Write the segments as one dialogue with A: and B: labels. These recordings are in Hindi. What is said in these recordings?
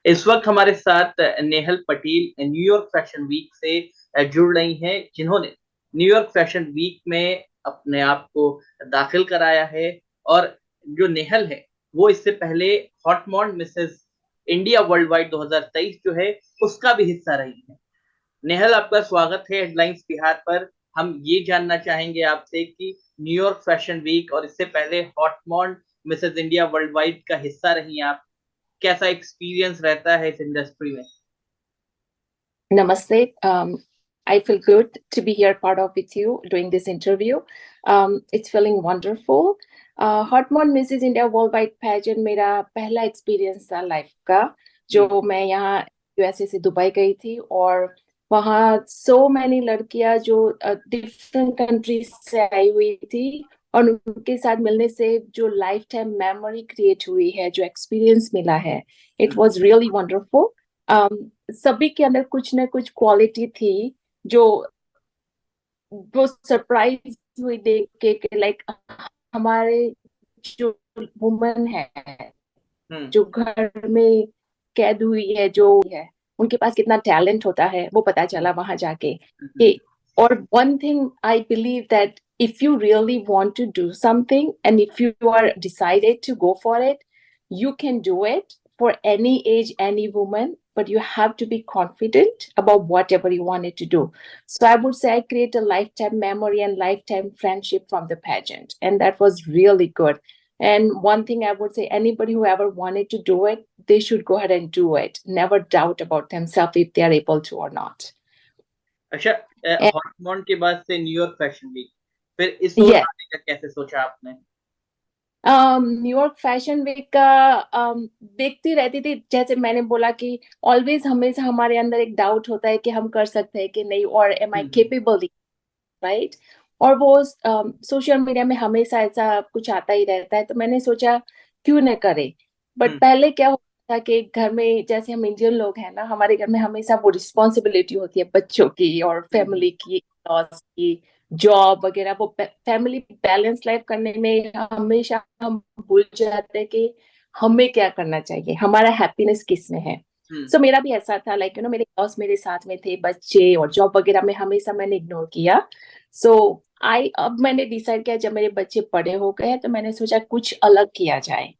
A: इस वक्त हमारे साथ Nehal Patel New York fashion week से जुड़ रही हैं, जिन्होंने न्यूयॉर्क फैशन वीक में अपने आप को दाखिल कराया है। और जो नेहल है वो इससे पहले हॉटमॉन्ड मिसेस इंडिया वर्ल्ड वाइड 2023 जो है उसका भी हिस्सा रही है। नेहल, आपका स्वागत है हेडलाइंस बिहार पर। हम ये जानना चाहेंगे आपसे कि न्यूयॉर्क फैशन वीक और इससे पहले हॉटमॉन्ड मिसेस इंडिया वर्ल्ड वाइड का हिस्सा रही आप, कैसा एक्सपीरियंस रहता है इस इंडस्ट्री में?
B: Namaste. I feel good to be here part of with you doing this interview. It's feeling wonderful. Hotmod Mrs. India Worldwide Pageant मेरा पहला एक्सपीरियंस था लाइफ का, जो मैं यहाँ यूएसए से दुबई गई थी और वहाँ सो मैनी लड़कियां जो डिफरेंट कंट्रीज से आई हुई थी और उनके साथ मिलने से जो लाइफ टाइम मेमोरी क्रिएट हुई है, जो एक्सपीरियंस मिला है, इट वाज रियली वंडरफुल। सभी के अंदर कुछ ना कुछ क्वालिटी थी जो वो सरप्राइज हुई देख के लाइक हमारे जो वुमन है जो घर में कैद हुई है जो है उनके पास कितना टैलेंट होता है वो पता चला वहां जाके कि और one thing I believe that if you really want to do something and if you are decided to go for it, you can do it for any age, any woman, but you have to be confident about whatever you wanted to do. So I would say I create a lifetime memory and lifetime friendship from the pageant, and that was really good. And one thing I would say, anybody who ever wanted to do it, they should go ahead and do it. Never doubt about themselves if they are able to or not.
A: अच्छा,
B: And
A: हॉटमॉन्ड के बाद से न्यूयॉर्क फैशन वीक, फिर इस ओर
B: yes,
A: आने का कैसे सोचा आपने?
B: न्यूयॉर्क फैशन वीक का देखती रहती थी, जैसे मैंने बोला कि ऑलवेज हमेशा हमारे अंदर एक डाउट होता है कि हम कर सकते हैं कि नहीं, और एम आई केपेबल, राइट? और वो सोशल मीडिया में हमेशा ऐसा कुछ आता ही रहता है, तो मैंने सोचा क्यों न करे। बट पहले क्या होता था कि घर में, जैसे हम इंडियन लोग हैं ना, हमारे घर में हमेशा वो रिस्पॉन्सिबिलिटी होती है बच्चों की और फैमिली की, लॉस की, जॉब वगैरह, वो फैमिली बैलेंस लाइफ करने में हमेशा हम भूल जाते हैं कि हमें क्या करना चाहिए, हमारा हैप्पीनेस किस में है। सो मेरा भी ऐसा था, लाइक मेरे बॉस मेरे साथ में थे, बच्चे और जॉब वगैरह में हमेशा मैंने इग्नोर किया। सो अब मैंने डिसाइड किया, जब मेरे बच्चे बड़े हो गए तो मैंने सोचा कुछ अलग किया जाए,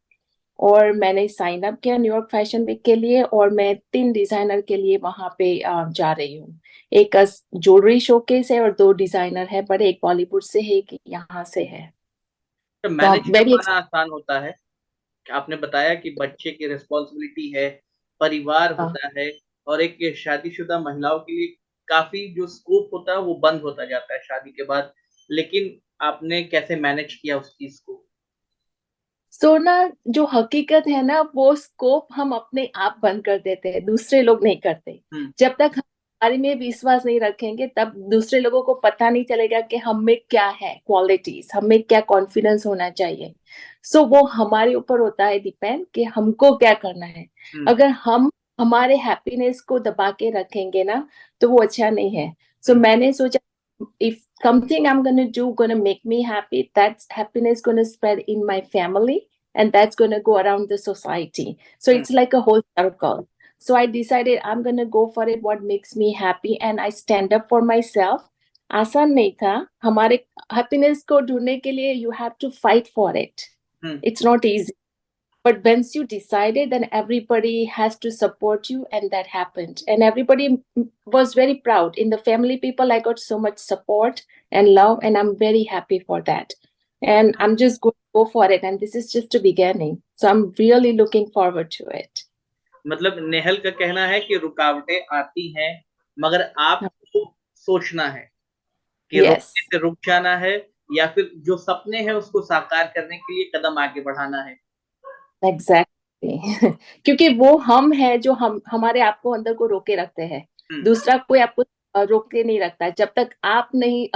B: और मैंने साइन अप किया न्यूयॉर्क फैशन वीक के लिए, और मैं 3 डिजाइनर के लिए वहां पे जा रही हूँ। एक ज्वेलरी शोकेस है और 2 डिजाइनर है, बड़े, एक बॉलीवुड से है, एक यहाँ से है।
A: तो
B: तो
A: मैनेज
B: वेरी
A: करवाना आसान होता है? आपने बताया कि बच्चे की रिस्पॉन्सिबिलिटी है, परिवार होता है, और एक शादीशुदा महिलाओं के लिए काफी जो स्कोप होता है वो बंद होता जाता है शादी के बाद, लेकिन आपने कैसे मैनेज किया उस चीज को?
B: सो ना, जो हकीकत है ना, वो स्कोप हम अपने आप बंद कर देते हैं, दूसरे लोग नहीं करते। जब तक हम हमारे में विश्वास नहीं रखेंगे, तब दूसरे लोगों को पता नहीं चलेगा कि हम में क्या है क्वालिटीज, हमें क्या कॉन्फिडेंस होना चाहिए। सो वो हमारे ऊपर होता है डिपेंड कि हमको क्या करना है। अगर हम हमारे हैप्पीनेस को दबा के रखेंगे ना, तो वो अच्छा नहीं है। सो मैंने सोचा, if something I'm going to do going to make me happy, that's happiness going to spread in my family, and that's going to go around the society. So it's like a whole circle. So I decided I'm going to go for it what makes me happy, and I stand up for myself. आसान नहीं था। हमारे हैप्पीनेस को ढूंढने के लिए you have to fight for it. It's not easy. But once you decided, then everybody has to support you, and that happened. And everybody was very proud. In the family people, I got so much support and love, and I'm very happy for that. And I'm just going to go for it. And this is just the beginning. So I'm really looking forward to it.
A: मतलब नेहल का कहना है कि रुकावटें आती हैं, मगर आपको सोचना है कि रुकने
B: Yes.
A: से रुक जाना है, या फिर जो सपने हैं उसको साकार करने के लिए कदम आगे बढ़ाना है।
B: एग्जैक्टली क्योंकि वो हम है जो हम हमारे आप को अंदर को रोके रखते हैं। दूसरा कोई आपको रोके नहीं रखता। जब तक आप नहीं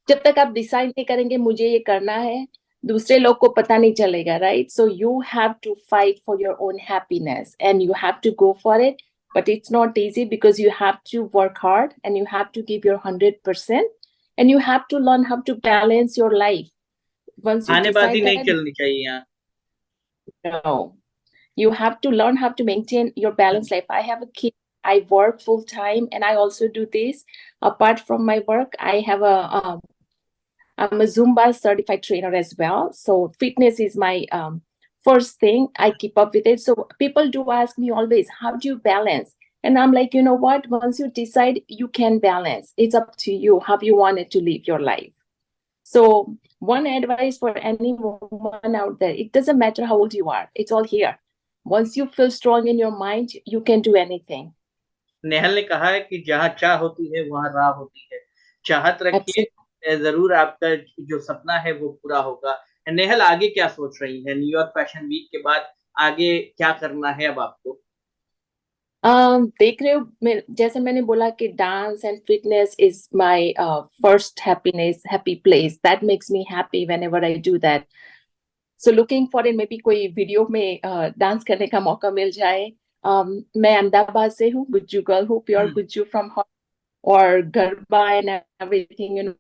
B: जब तक आप डिसाइड नहीं करेंगे मुझे ये करना है, दूसरे लोग को पता नहीं चलेगा, right? So you have to fight for your own happiness and you have to go for it, but it's not easy because you have to work hard and you have to give your 100% and you have to learn how to balance your life. Once you
A: बहानेबाजी
B: डिसाइड
A: नहीं
B: दैट,
A: चलनी चाहिए यहाँ।
B: No, You have to learn how to maintain your balanced life. I have a kid. I work full time, and I also do this. Apart from my work, I'm a Zumba certified trainer as well. So fitness is my first thing. I keep up with it. So people do ask me always, how do you balance? And I'm like, you know what? Once you decide, you can balance. It's up to you how you wanted to live your life. So one advice for any woman out there, it doesn't matter how old you are. It's all here. Once you feel strong in your mind, you can do anything.
A: Nehal ने कहा है कि जहाँ चाह होती है वहाँ राह होती है। चाहत
B: Absolutely.
A: रखिए, जरूर आपका जो सपना है वो पूरा होगा। नेहल आगे क्या सोच रही है न्यूयॉर्क फैशन वीक के बाद? आगे क्या करना है अब आपको?
B: देख रहे हो, जैसे मैंने बोला कि dance and fitness is my first happiness, happy place that makes me happy whenever I do that. So looking for in, may be कोई वीडियो में डांस करने का मौका मिल जाए. मैं अहमदाबाद से हूँ, गुज्जू गर्ल हूँ, प्योर गुज्जू फ्रॉम और garba and everything, you know,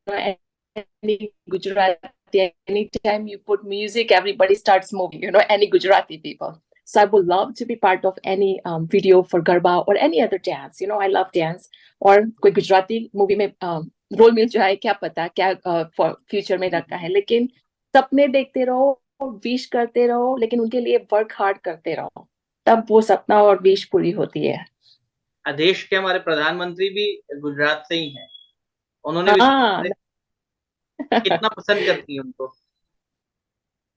B: any Gujarati, anytime you put music, everybody starts moving, you know, any Gujarati people. So I would love to be part of any video for Garba or any other dance. You know, I love dance. Or कोई गुजराती मूवी में रोल मिल जाए, क्या पता क्या फ्यूचर में रखा है. लेकिन सपने देखते रहो, विश करते रहो, लेकिन उनके लिए वर्क हार्ड करते रहो, तब वो सपना और विश पूरी होती है.
A: देश के हमारे प्रधानमंत्री भी गुजरात से ही हैं। उन्होंने भी
B: हाँ.
A: कितना पसंद करती हैं उनको?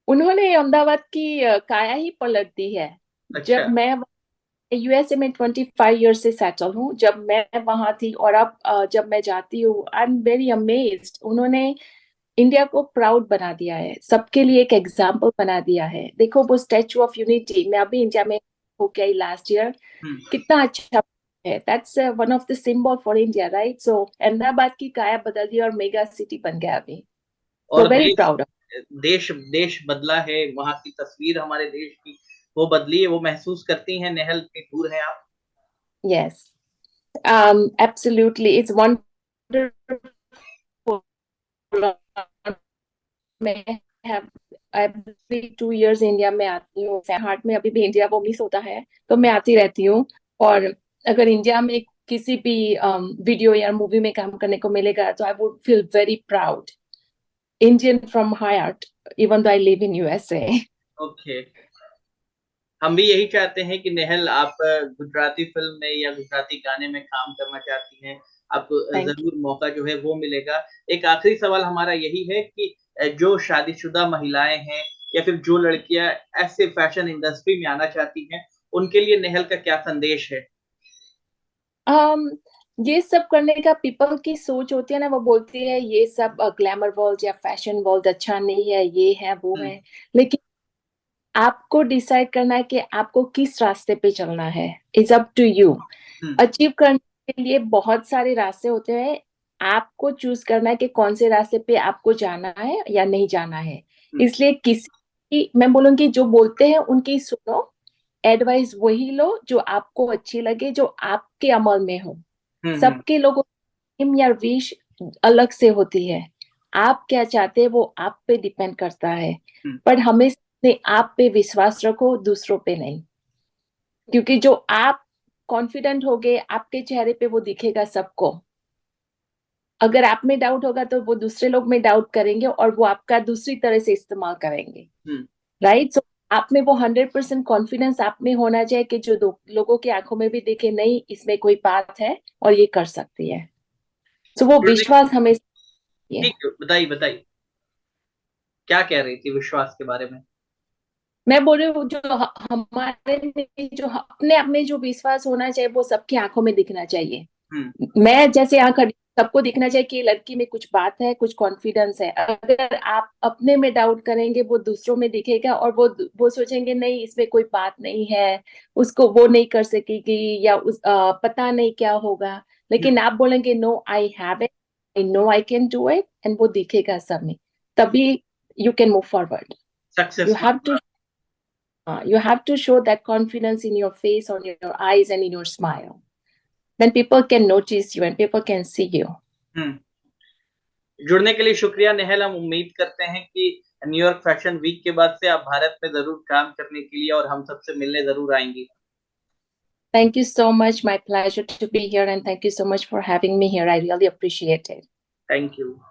B: उन्होंने अहमदाबाद की काया ही पलट दी है.
A: अच्छा।
B: जब मैं यूएसए में 25 ईयर से सेटल हूँ, जब मैं वहां थी और अब जब मैं जाती हूँ, आई एम वेरी अमेज्ड. उन्होंने इंडिया को प्राउड बना दिया है, सबके लिए एक एग्जाम्पल बना दिया है. देखो वो स्टैचू ऑफ यूनिटी, मैं अभी इंडिया में होके आई लास्ट ईयर, कितना अच्छा है. That's one of the symbol for India, right? So Ahmedabad की काया बदल दी और मेगा सिटी बन गया अभी.
A: और
B: सो वेरी प्राउड.
A: देश देश बदला है, वहां की तस्वीर हमारे देश की वो बदली है, वो महसूस करती हैं नेहल के दूर हैं आप?
B: Yes, absolutely. It's wonderful. मैं have every 2 years इंडिया में आती हूँ. हार्ट में अभी भी इंडिया वो मिस होता है, तो मैं आती रहती हूँ. और अगर इंडिया में किसी भी वीडियो या मूवी में काम करने को मिलेगा, तो I would feel very proud. Indian from heart, even though I live in USA.
A: Okay, हम भी यही चाहते हैं कि नेहल आप गुजराती फिल्म में या गुजराती गाने में काम करना चाहती हैं, आपको जरूर मौका जो है वो मिलेगा। एक आखिरी सवाल हमारा यही है कि जो शादीशुदा महिलाएं हैं या फिर जो लड़कियां ऐसे फैशन इंडस्ट्री में आना चाहती हैं, उनके लिए नेहल का क्या संदेश है?
B: ये सब करने का पीपल की सोच होती है ना, वो बोलती है ये सब ग्लैमर वर्ल्ड या फैशन वर्ल्ड अच्छा नहीं है, ये है वो है. लेकिन आपको डिसाइड करना है कि आपको किस रास्ते पे चलना है. It's up to you. Achieve करने के लिए बहुत सारे रास्ते होते हैं, आपको चूज करना है कि कौन से रास्ते पे आपको जाना है या नहीं जाना है. इसलिए मैं बोलूंगी जो बोलते हैं उनकी सुनो, एडवाइस वही लो जो आपको अच्छी लगे, जो आपके अमल में हो. सबके लोगों की या विश अलग से होती है. आप क्या चाहते हैं वो आप पे डिपेंड करता है. पर हमेशा आप पे विश्वास रखो, दूसरों पे नहीं. क्योंकि जो आप कॉन्फिडेंट होगे, आपके चेहरे पे वो दिखेगा सबको. अगर आप में डाउट होगा तो वो दूसरे लोग में डाउट करेंगे और वो आपका दूसरी तरह से इस्तेमाल करेंगे. राइट? सो आप में वो 100% कॉन्फिडेंस आप में होना चाहिए कि जो लोगों की आंखों में भी देखे, नहीं इसमें कोई बात है और ये कर सकती है. तो वो विश्वास हमें.
A: ठीक, बताइए बताइए, क्या कह रही थी विश्वास के बारे में?
B: मैं बोल रही हूँ जो हमारे में जो अपने आप में जो विश्वास होना चाहिए, वो सबकी आंखों में दिखना चाहिए. मैं जैसे यहाँ खड़ी, सबको दिखना चाहिए कि लड़की में कुछ बात है, कुछ कॉन्फिडेंस है. अगर आप अपने में डाउट करेंगे, वो दूसरों में दिखेगा और वो सोचेंगे नहीं इसमें कोई बात नहीं है, उसको वो नहीं कर सकेगी या पता नहीं क्या होगा. लेकिन आप बोलेंगे no, I have it, I know I can do it, and वो दिखेगा सब में. तभी you can move forward. You have to show that confidence in your face, on your eyes, and in your smile. Then people can notice you and people can see you.
A: जुड़ने के लिए शुक्रिया नेहल. हम उम्मीद करते हैं कि न्यूयॉर्क फैशन वीक के बाद से आप भारत में जरूर काम करने के लिए और हम सबसे मिलने जरूर आएंगी।
B: Thank you so much. My pleasure to be here, and thank you so much for having me here. I really appreciate it.
A: Thank you.